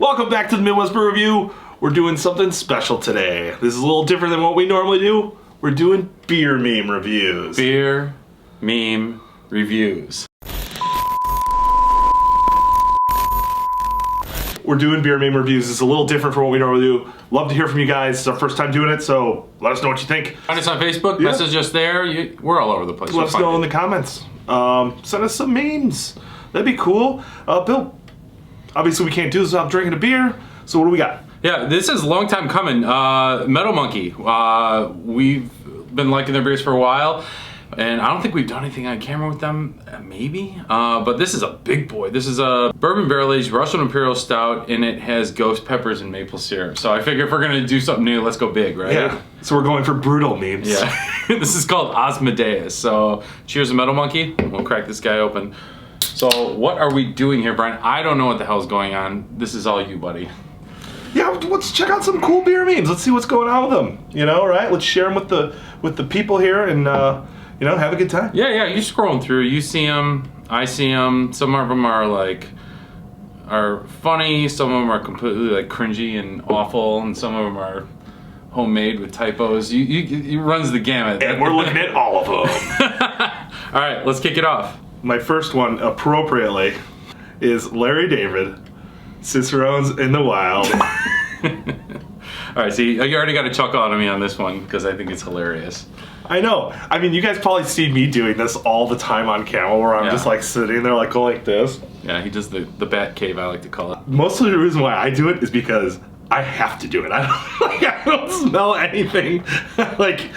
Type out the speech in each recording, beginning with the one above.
Welcome back to the Midwest Brew Review. We're doing something special today. This is a little different than what we normally do. We're doing beer meme reviews. Beer meme reviews. We're doing beer meme reviews. It's a little different from what we normally do. Love to hear from you guys. It's our first time doing it, so let us know what you think. Find us on Facebook, message us there. We're all over the place. Let us know in the comments. Send us some memes. That'd be cool. Bill, obviously we can't do this without drinking a beer, so what do we got? Yeah, this is a long time coming. Metal Monkey. We've been liking their beers for a while, and I don't think we've done anything on camera with them, maybe. But this is a big boy. This is a bourbon barrel-aged Russian Imperial Stout, and it has ghost peppers and maple syrup. So I figure if we're gonna do something new, let's go big, right? Yeah, so we're going for brutal memes. Yeah, this is called Asmodeus. So cheers to Metal Monkey. We'll crack this guy open. So what are we doing here, Brian? I don't know what the hell's going on. This is all you, buddy. Yeah, let's check out some cool beer memes. Let's see what's going on with them. You know, right? Let's share them with the people here, and you know, have a good time. Yeah, you're scrolling through. You see them. I see them. Some of them are funny. Some of them are completely like cringy and awful, and some of them are homemade with typos. It runs the gamut. And we're looking at all of them. All right, let's kick it off. My first one, appropriately, is Larry David, Cicerones in the Wild. All right, see, you already got a chuckle out of me on this one because I think it's hilarious. I know. I mean, you guys probably see me doing this all the time on camera where I'm just like sitting there like going like this. Yeah, he does the bat cave, I like to call it. Most of the reason why I do it is because I have to do it. I don't smell anything, like,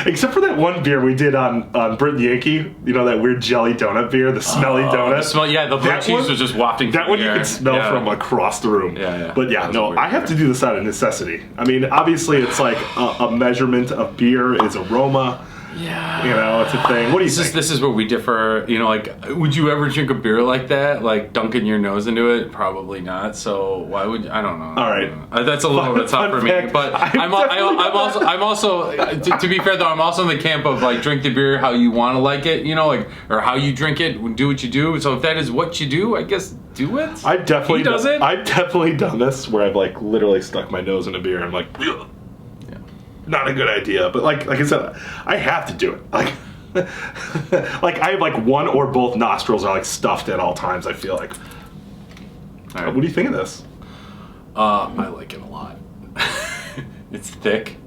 except for that one beer we did on Brit Yankee. You know, that weird jelly donut beer, the smelly donut. The smell, yeah, the blue cheese was just wafting. That one you can smell from across the room. Yeah. But yeah, no, I have to do this out of necessity. I mean, obviously, it's like a measurement of beer is aroma. Yeah. You know, it's a thing. What do you think? This is where we differ. You know, like, would you ever drink a beer like that? Like, dunking your nose into it? Probably not. So why would I don't know. All right. That's a little bit tough for me. But I'm also to be fair though, I'm also in the camp of like drink the beer how you want to like it. You know, like, or how you drink it, do what you do. So if that is what you do, I guess do it. I've definitely does it. I've definitely done this where I've like literally stuck my nose in a beer and I'm like, ugh. Not a good idea, but like I said, I have to do it. Like, like I have like one or both nostrils are like stuffed at all times. I feel like. All right. What do you think of this? I like it a lot. It's thick.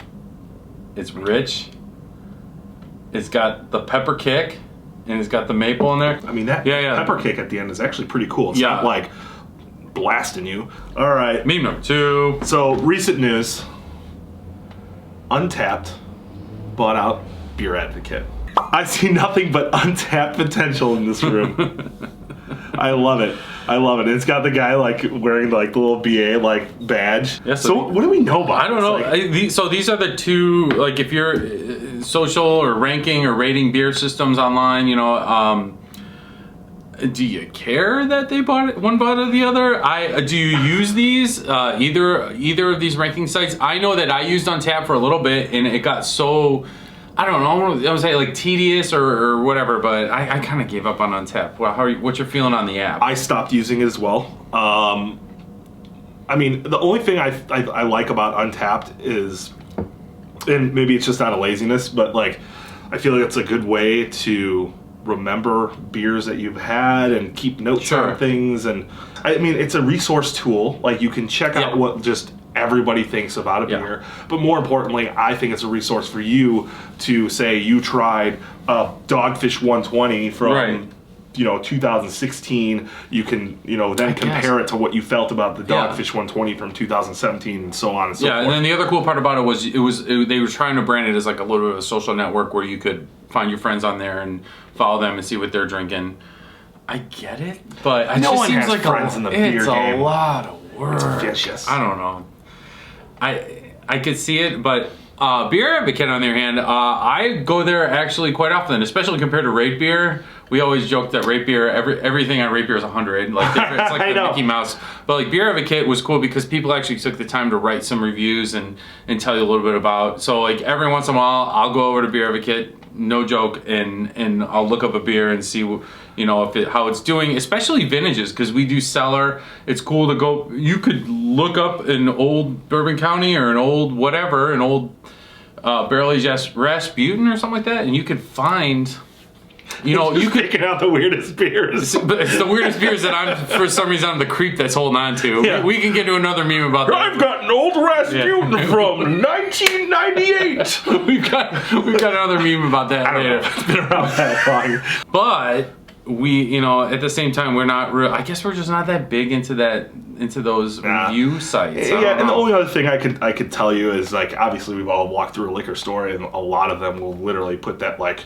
It's rich. It's got the pepper kick, and it's got the maple in there. I mean that pepper kick at the end is actually pretty cool. It's not like blasting you. All right. Meme number 2. So recent news. Untappd bought out Beer Advocate. I see nothing but untapped potential in this room. I love it. I love it. It's got the guy like wearing like the little BA like badge. Yeah, so what do we know about I don't know. Like, so these are the two, like if you're social or ranking or rating beer systems online, you know, do you care that they bought it, one bought or the other? Do you use these either of these ranking sites? I know that I used Untappd for a little bit, and it got so I don't know. I would say like tedious or whatever, but I kind of gave up on Untappd. Well, what's your feeling on the app? I stopped using it as well. I mean, the only thing I like about Untappd is, and maybe it's just out of laziness, but like I feel like it's a good way to remember beers that you've had and keep notes on things. And I mean, it's a resource tool. Like you can check out what just everybody thinks about a beer, but more importantly, I think it's a resource for you to say you tried a Dogfish 120 from you know 2016. You can then compare it to what you felt about the Dogfish 120 from 2017 and so on and so forth. And then the other cool part about it was they were trying to brand it as like a little bit of a social network where you could find your friends on there and follow them and see what they're drinking. I get it, but it just seems like friends in the beer game. A lot of work. It's vicious. I don't know. I could see it, but Beer Advocate on the other hand, I go there actually quite often, especially compared to Rate Beer. We always joke that Rate Beer, everything on Rate Beer is 100. Like it's like the Mickey Mouse. But like Beer Advocate was cool because people actually took the time to write some reviews and tell you a little bit about. So like every once in a while, I'll go over to Beer Advocate, no joke, and I'll look up a beer and see you know, how it's doing, especially vintages, because we do cellar. It's cool to go. You could look up an old Bourbon County or an old whatever, an old barrel aged Rasputin or something like that, and you could find. You know, you could picking out the weirdest beers. But it's the weirdest beers that for some reason, I'm the creep that's holding on to. Yeah. We can get to another meme about that. I've got an old Rasputin from 1998. we've got another meme about that later. It's been around that long. But we, you know, at the same time, we're not real. I guess we're just not that big into those review sites. Yeah, and the only other thing I could tell you is, like, obviously we've all walked through a liquor store, and a lot of them will literally put that, like,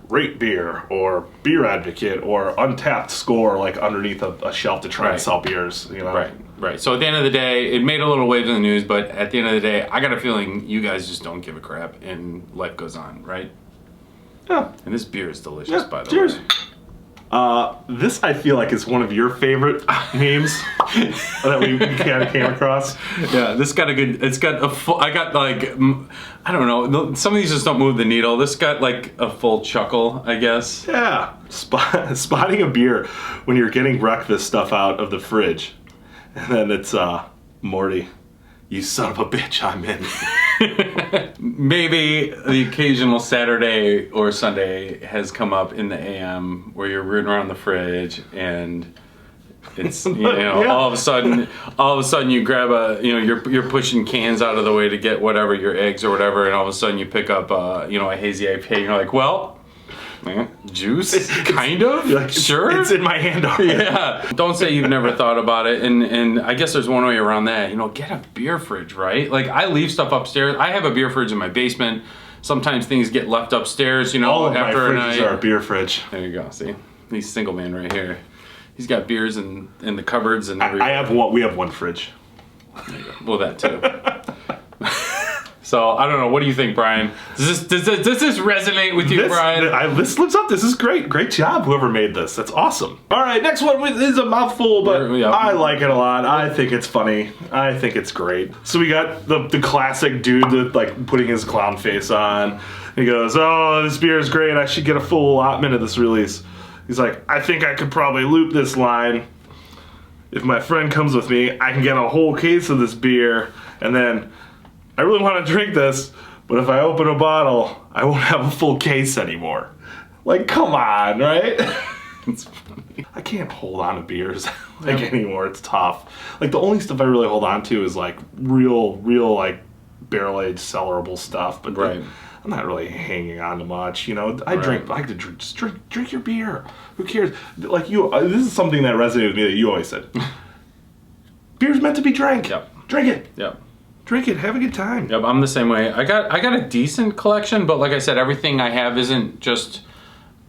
rate beer or beer advocate or Untappd score, like, underneath a shelf to try and sell beers, you know. Right. So at the end of the day, it made a little waves in the news, but at the end of the day, I got a feeling you guys just don't give a crap and life goes on, right? Yeah. And this beer is delicious, by the cheers. way. This I feel like is one of your favorite memes that we kind of came across. Yeah, this got a good. It's got a full. I got like, I don't know. Some of these just don't move the needle. This got like a full chuckle, I guess. Yeah, spotting a beer when you're getting breakfast stuff out of the fridge, and then it's Morty. You son of a bitch, I'm in. Maybe the occasional Saturday or Sunday has come up in the AM where you're rooting around the fridge and it's, you know, all of a sudden you grab you're pushing cans out of the way to get whatever, your eggs or whatever, and all of a sudden you pick up a hazy IPA and you're like, well, juice, kind of, like, sure, it's in my hand already. Yeah, don't say you've never thought about it. And I guess there's one way around that. You know, get a beer fridge, right? Like, I leave stuff upstairs. I have a beer fridge in my basement. Sometimes things get left upstairs. You know, all of after my a fridges night. are a beer fridge. There you go. See, he's single man right here. He's got beers in the cupboards and everything. I have one. We have one fridge. There you go. Well, that too. So I don't know. What do you think, Brian? Does this resonate with you, Brian? This lives up. This is great. Great job, whoever made this. That's awesome. All right, next one is a mouthful, but I like it a lot. I think it's funny. I think it's great. So we got the classic dude that, like, putting his clown face on. He goes, "Oh, this beer is great. I should get a full allotment of this release." He's like, "I think I could probably loop this line. If my friend comes with me, I can get a whole case of this beer, and then I really want to drink this, but if I open a bottle, I won't have a full case anymore." Like, come on, right? It's funny. I can't hold on to beers anymore. It's tough. Like, the only stuff I really hold on to is, like, real like barrel-aged cellarable stuff. But I'm not really hanging on to much. You know, I like to drink. Just drink your beer. Who cares? Like, this is something that resonated with me that you always said. Beer's meant to be drank. Yep. Drink it. Yep. Drink it. Have a good time. Yep, I'm the same way. I got a decent collection, but like I said, everything I have isn't just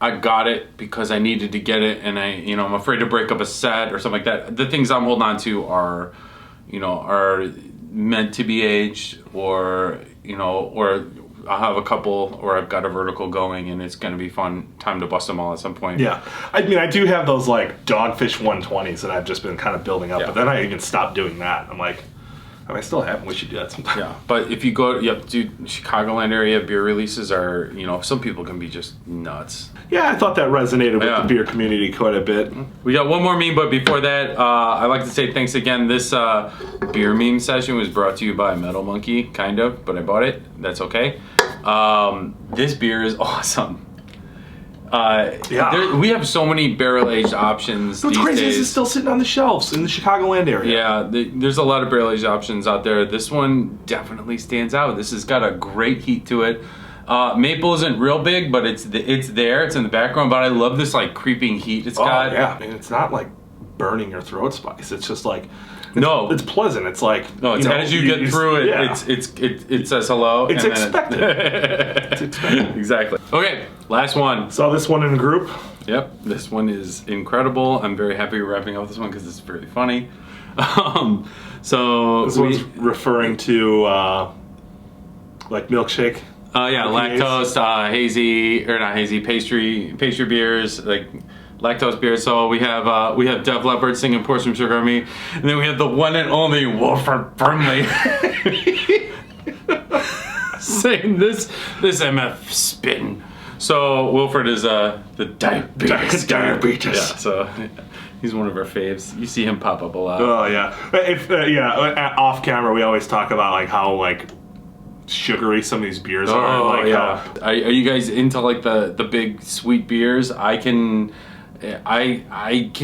I got it because I needed to get it, and I'm afraid to break up a set or something like that. The things I'm holding on to are meant to be aged, or I'll have a couple, or I've got a vertical going, and it's going to be fun time to bust them all at some point. Yeah. I mean, I do have those, like, Dogfish 120s that I've just been kind of building up, but then I even stopped doing that. I'm like, I still have them. We should do that sometime. Yeah, but if you go, dude, Chicagoland area beer releases are, some people can be just nuts. Yeah, I thought that resonated with the beer community quite a bit. We got one more meme, but before that, I'd like to say thanks again. This beer meme session was brought to you by Metal Monkey, kind of, but I bought it. That's okay. This beer is awesome. We have so many barrel-aged options What's these crazy days. is it's still sitting on the shelves in the Chicagoland area. Yeah, there's a lot of barrel-aged options out there. This one definitely stands out. This has got a great heat to it. Maple isn't real big, but it's there. It's in the background, but I love this, like, creeping heat it's got. Yeah, I mean, it's not like burning your throat spice. It's just like... No, it's pleasant. It's like as you get through it, it says hello. It's expected. It's expected. Exactly. Okay, last one. Saw this one in a group. Yep, this one is incredible. I'm very happy we're wrapping up this one because it's very funny. So this one's referring to like milkshake. Yeah, lactose, hazy or not hazy pastry beers like. Lactose beer. So we have Def Leppard singing "Pour Some Sugar on Me," and then we have the one and only Wolford Brimley saying this MF spitting So Wilfred is the diabetes guy. Diabetes. Yeah, so he's one of our faves. You see him pop up a lot. Oh yeah. If off camera, we always talk about like how like sugary some of these beers are. Oh Like yeah. how, Are you guys into like the big sweet beers? I can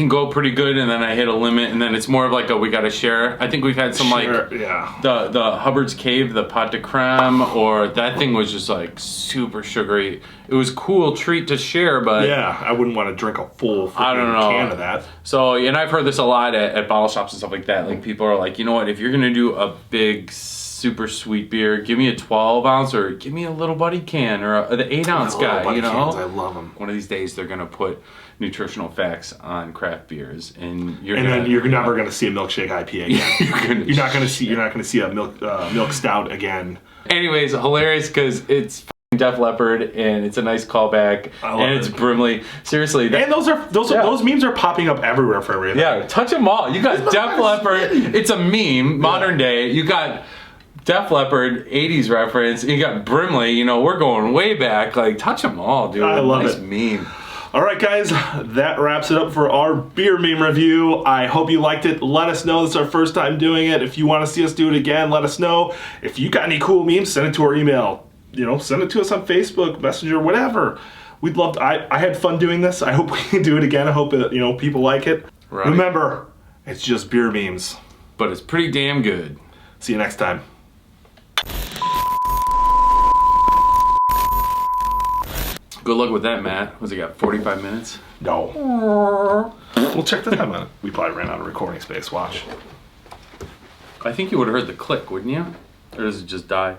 go pretty good, and then I hit a limit, and then it's more of like we got to share. I think we've had some like the Hubbard's Cave, the Pot de Creme, or that thing was just like super sugary. It was a cool treat to share, but yeah, I wouldn't want to drink a full I don't know can of that. So, and I've heard this a lot at bottle shops and stuff like that. Like people are like, you know what? If you're gonna do a big super sweet beer, give me a 12 ounce or give me a little buddy can or the 8 ounce guy. You know, cans, I love them. One of these days they're gonna put nutritional facts on craft beers, and then you're never gonna see a milkshake IPA again. You're not gonna see a milk stout again. Anyways, hilarious because it's Def Leppard and it's a nice callback, and it's Brimley. Seriously, and those memes are popping up everywhere for everything. Yeah, touch them all. You got Def Leppard. It's a meme, modern day. You got Def Leppard, 80s reference. And you got Brimley. You know, we're going way back. Like, touch them all, dude. I love it. Meme. All right, guys, that wraps it up for our beer meme review. I hope you liked it. Let us know. This is our first time doing it. If you want to see us do it again, let us know. If you got any cool memes, send it to our email. You know, send it to us on Facebook, Messenger, whatever. We'd love to. I had fun doing this. I hope we can do it again. I hope people like it. Right. Remember, it's just beer memes. But it's pretty damn good. See you next time. Good luck with that, Matt. What's it got, 45 minutes? No. We'll check the time on it. We probably ran out of recording space. Watch. I think you would have heard the click, wouldn't you? Or does it just die?